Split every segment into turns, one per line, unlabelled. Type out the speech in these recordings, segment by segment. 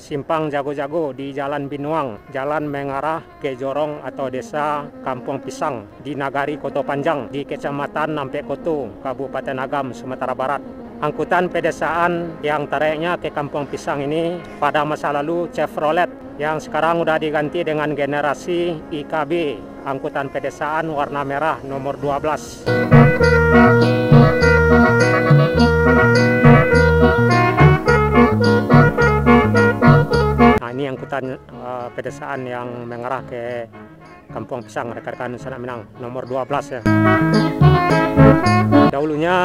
simpang Jago-Jago di Jalan Binuang, jalan mengarah ke Jorong atau desa Kampung Pisang di Nagari Koto Panjang di Kecamatan Nampe Koto, Kabupaten Agam, Sumatera Barat. Angkutan pedesaan yang trayeknya ke Kampung Pisang ini pada masa lalu Chevrolet, yang sekarang udah diganti dengan generasi IKB, angkutan pedesaan warna merah nomor 12. Nah, ini angkutan pedesaan yang mengarah ke Kampung Pisang, rekan-rekan Sanak Minang, nomor 12 ya. Dahulunya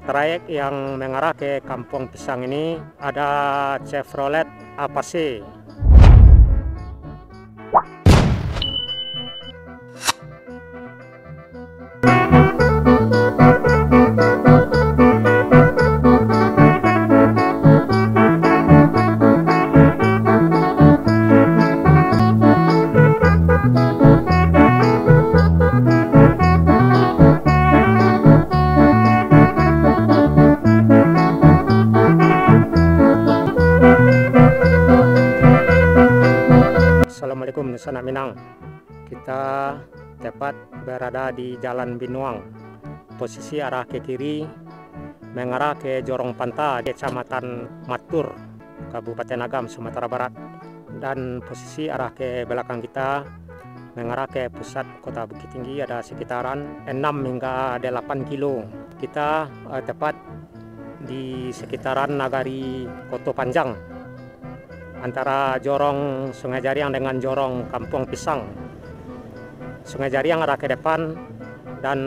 trayek yang mengarah ke Kampung Pisang ini ada Chevrolet Apache. Assalamualaikum Sanak Minang. Kita tepat berada di Jalan Binuang. Posisi arah ke kiri mengarah ke Jorong Panta, Kecamatan Matur, Kabupaten Agam, Sumatera Barat. Dan posisi arah ke belakang kita mengarah ke pusat Kota Bukit Tinggi ada sekitaran 6 hingga 8 kilo. Kita tepat di sekitaran Nagari Koto Panjang, antara Jorong Sungai Jariang dengan Jorong Kampung Pisang. Sungai Jariang arah ke depan dan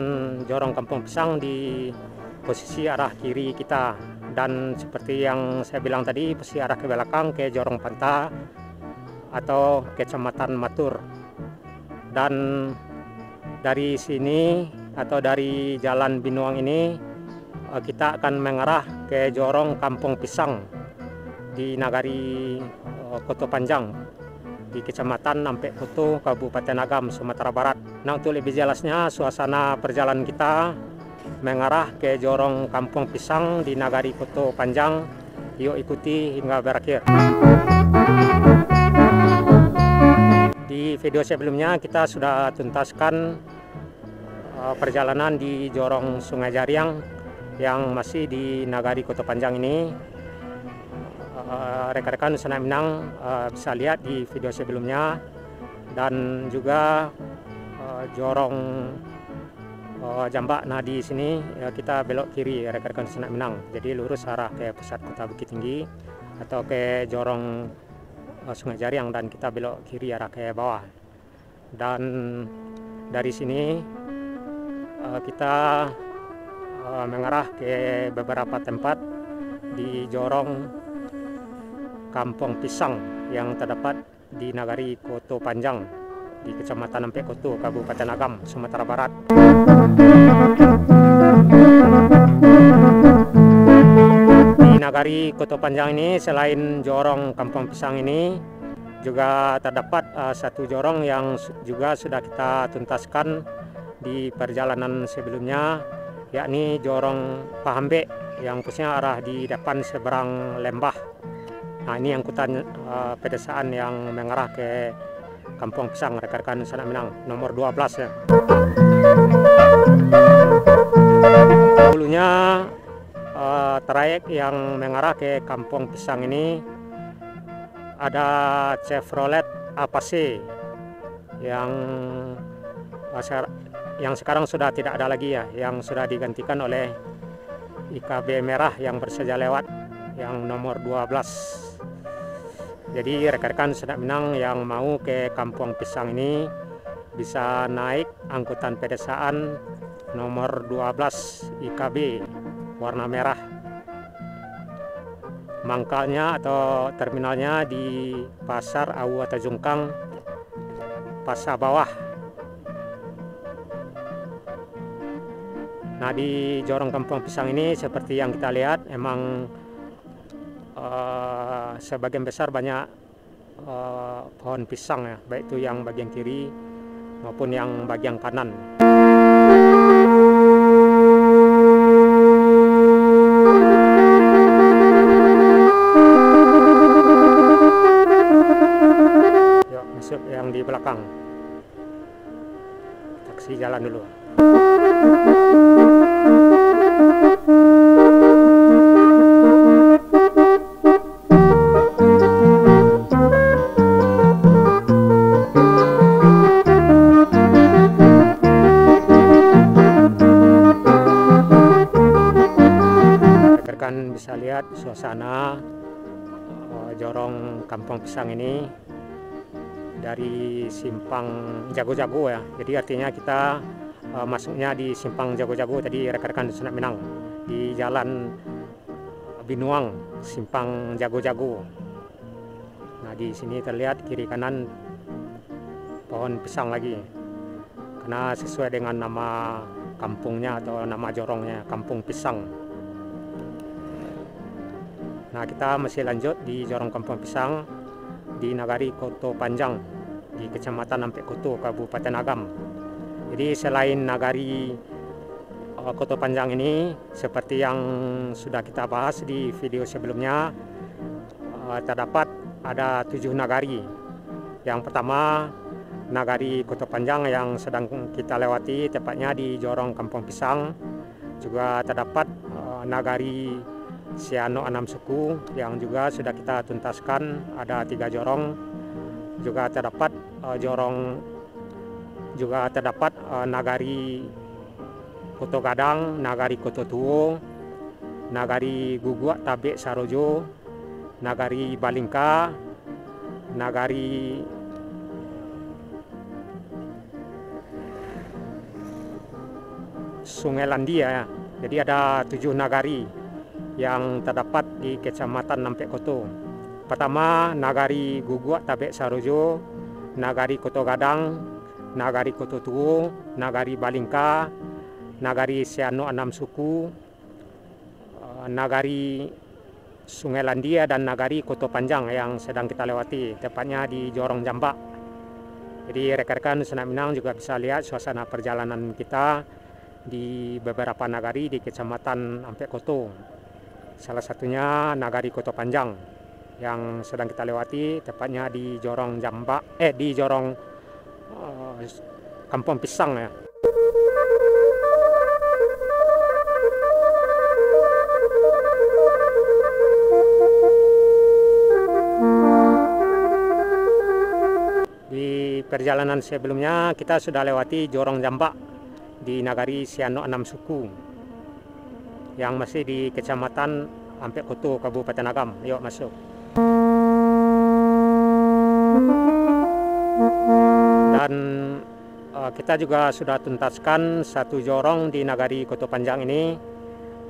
Jorong Kampung Pisang di posisi arah kiri kita. Dan seperti yang saya bilang tadi, posisi arah ke belakang ke Jorong Panta atau Kecamatan Matur. Dan dari sini atau dari Jalan Binuang ini kita akan mengarah ke Jorong Kampung Pisang di Nagari Koto Panjang di Kecamatan Nampe Koto, Kabupaten Agam, Sumatera Barat. Nah, untuk lebih jelasnya suasana perjalanan kita mengarah ke Jorong Kampung Pisang di Nagari Koto Panjang, yuk ikuti hingga berakhir. Di video sebelumnya kita sudah tuntaskan perjalanan di Jorong Sungai Jariang yang masih di Nagari Koto Panjang ini. Rekan-rekan Sanak Minang bisa lihat di video sebelumnya. Dan juga Jorong Jambak. Nah, di sini kita belok kiri rekan-rekan Sanak Minang, jadi lurus arah ke pusat Kota Bukit Tinggi atau ke Jorong Sungai Jariang, dan kita belok kiri arah ke bawah. Dan dari sini kita mengarah ke beberapa tempat di Jorong Kampung Pisang yang terdapat di Nagari Koto Panjang di Kecamatan Nampe Koto, Kabupaten Agam, Sumatera Barat. Di Nagari Koto Panjang ini selain Jorong Kampung Pisang ini juga terdapat satu jorong yang juga sudah kita tuntaskan di perjalanan sebelumnya, yakni Jorong Pahambe yang posisinya arah di depan seberang lembah. Nah, ini angkutan pedesaan yang mengarah ke Kampung Pisang, rekan-rekan Sanak Minang, nomor 12 ya. Dulunya trayek yang mengarah ke Kampung Pisang ini ada Chevrolet Apache yang sekarang sudah tidak ada lagi ya, yang sudah digantikan oleh IKB merah yang berseja lewat yang nomor 12. Jadi rekan-rekan Sanak Minang yang mau ke Kampung Pisang ini bisa naik angkutan pedesaan nomor 12 IKB warna merah. Mangkalnya atau terminalnya di Pasar Awu atau Jungkang, Pasar Bawah. Nah, di Jorong Kampung Pisang ini seperti yang kita lihat, emang sebagian besar banyak pohon pisang ya, baik itu yang bagian kiri maupun yang bagian kanan. di belakang. Kita kasih jalan dulu. Rekan bisa lihat suasana jorong Kampung Pisang ini dari simpang Jago-Jago ya. Jadi artinya kita masuknya di simpang Jago-Jago tadi rekan-rekan di Sunat Minang, di jalan Binuang simpang Jago-Jago. Nah di sini terlihat kiri kanan pohon pisang lagi, karena sesuai dengan nama kampungnya atau nama jorongnya, Kampung Pisang. Nah kita masih lanjut di jorong Kampung Pisang di Nagari Koto Panjang di Kecamatan Ampek Koto, Kabupaten Agam. Jadi selain Nagari Koto Panjang ini, seperti yang sudah kita bahas di video sebelumnya, terdapat ada 7 nagari. Yang pertama Nagari Koto Panjang yang sedang kita lewati, tepatnya di jorong Kampung Pisang. Juga terdapat Nagari Siano 6 suku yang juga sudah kita tuntaskan, ada 3 jorong. Juga terdapat Nagari Koto Gadang, Nagari Koto Tuo, Nagari Guguak Tabek Sarojo, Nagari Balingka, Nagari Sungai Landia. Jadi ada 7 nagari yang terdapat di Kecamatan Ampek Koto. Pertama Nagari Guguak Tabek Sarojo, Nagari Koto Gadang, Nagari Koto Tuo, Nagari Balingka, Nagari Siano 6 suku, Nagari Sungai Landia, dan Nagari Koto Panjang yang sedang kita lewati, tepatnya di jorong Jambak. Jadi rekan-rekan Sunat Minang juga bisa lihat suasana perjalanan kita di beberapa nagari di Kecamatan Ampek Koto. Salah satunya Nagari Koto Panjang yang sedang kita lewati, tepatnya di jorong Jambak, di jorong Kampung Pisang ya. Di perjalanan sebelumnya kita sudah lewati jorong Jambak di Nagari Siano 6 suku yang masih di Kecamatan Ampek Koto, Kabupaten Agam. Yuk masuk. Dan kita juga sudah tuntaskan 1 jorong di Nagari Koto Panjang ini,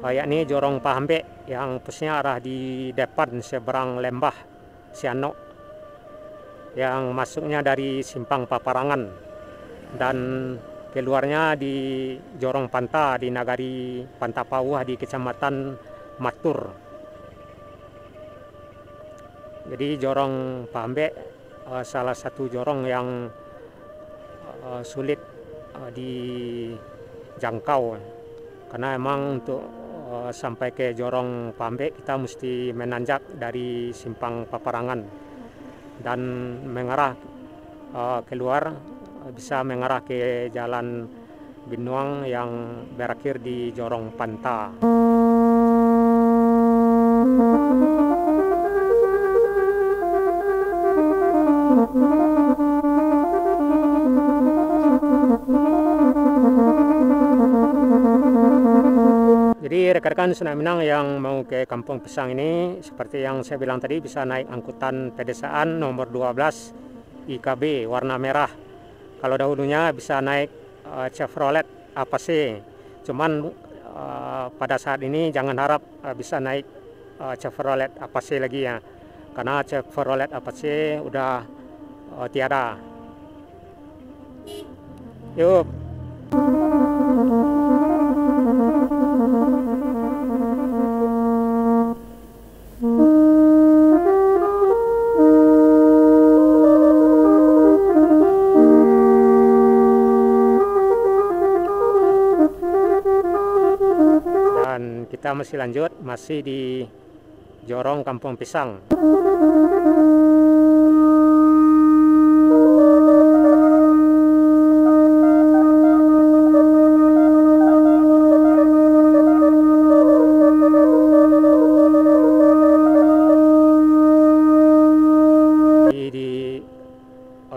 yakni jorong Pahambek yang posisinya arah di depan seberang lembah Siano, yang masuknya dari simpang Paparangan dan keluarnya di jorong Panta di Nagari Panta Pawah di Kecamatan Matur. Jadi jorong Pahambek salah satu jorong yang sulit dijangkau, karena emang untuk sampai ke jorong Pahambek kita mesti menanjak dari simpang Paparangan dan mengarah keluar, bisa mengarah ke jalan Binuang yang berakhir di jorong Panta. Jadi rekan-rekan Sunat Minang yang mau ke Kampung Pisang ini, seperti yang saya bilang tadi, bisa naik angkutan pedesaan nomor 12 IKB warna merah. Kalau dahulunya bisa naik Chevrolet Apache, cuman pada saat ini jangan harap bisa naik Chevrolet Apache lagi ya, karena Chevrolet Apache udah tiada. Yuk. Dan kita masih lanjut, masih di jorong Kampung Pisang.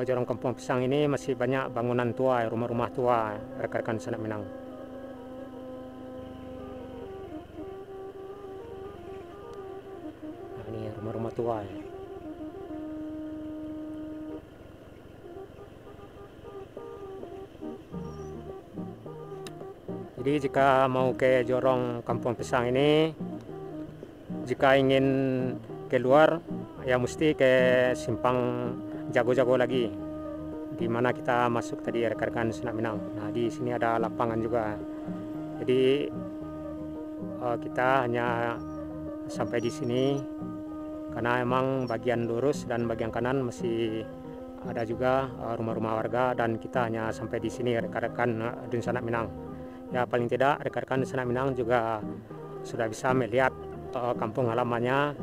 Jorong Kampung Pisang ini masih banyak bangunan tua, rumah-rumah tua rekan-rekan Sanak Minang. Nah, ini rumah-rumah tua ya. Jadi jika mau ke Jorong Kampung Pisang ini, jika ingin keluar ya mesti ke simpang Jago-Jago lagi, di mana kita masuk tadi rekan-rekan Sanak Minang. Nah, di sini ada lapangan juga. Jadi kita hanya sampai di sini karena emang bagian lurus dan bagian kanan masih ada juga rumah-rumah warga, dan kita hanya sampai di sini rekan-rekan Dun Sanak Minang. Ya paling tidak rekan-rekan Sanak Minang juga sudah bisa melihat kampung halamannya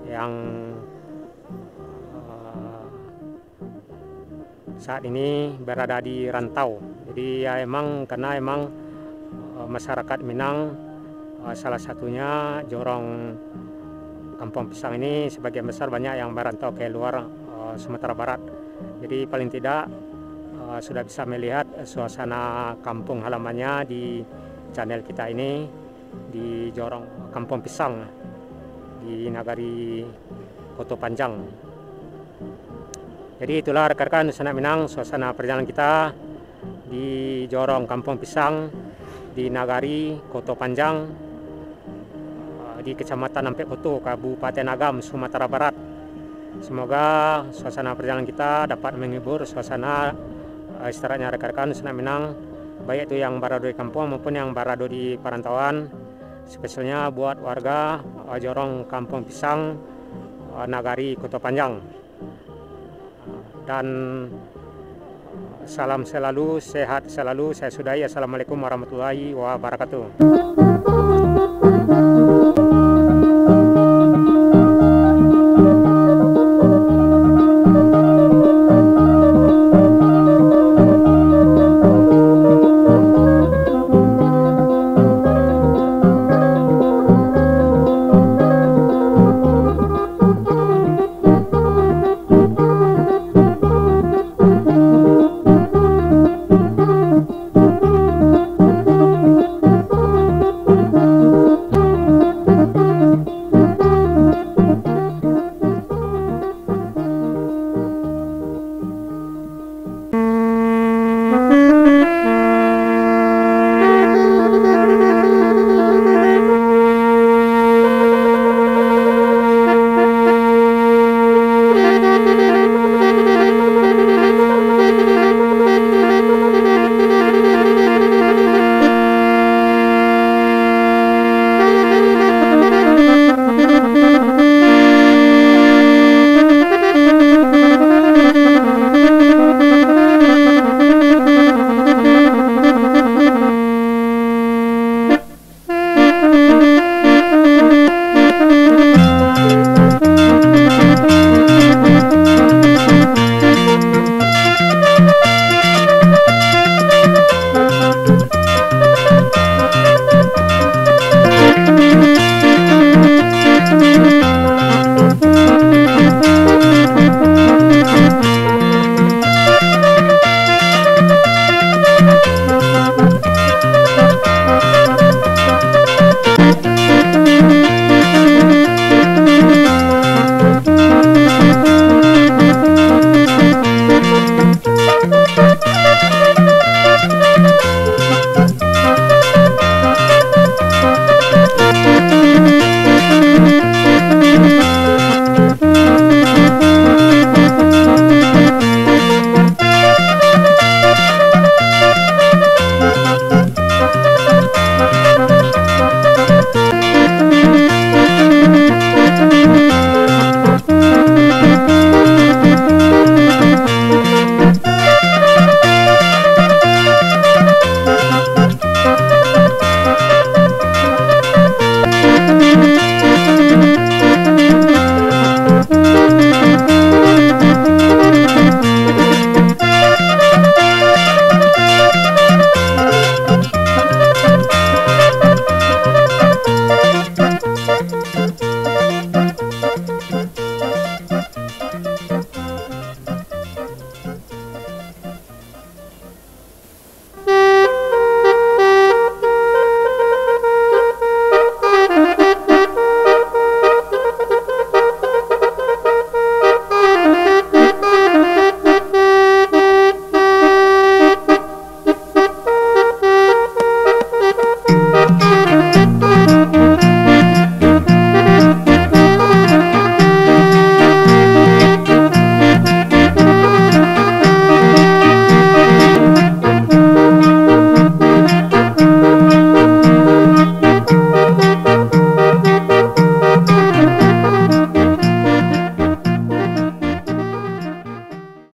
yang saat ini berada di rantau. Jadi ya karena masyarakat Minang salah satunya Jorong Kampung Pisang ini sebagian besar banyak yang merantau ke luar Sumatera Barat. Jadi paling tidak sudah bisa melihat suasana kampung halamannya di channel kita ini, di Jorong Kampung Pisang di Nagari Koto Panjang. Jadi itulah rekan-rekan Sanak Minang suasana perjalanan kita di Jorong Kampung Pisang di Nagari Koto Panjang di Kecamatan Ampek Koto, Kabupaten Agam, Sumatera Barat. Semoga suasana perjalanan kita dapat menghibur suasana istirahatnya rekan-rekan Sanak Minang, baik itu yang berada di kampung maupun yang berada di perantauan, spesialnya buat warga Jorong Kampung Pisang Nagari Koto Panjang. Dan salam selalu, sehat selalu. Saya sudahi. Assalamualaikum warahmatullahi wabarakatuh.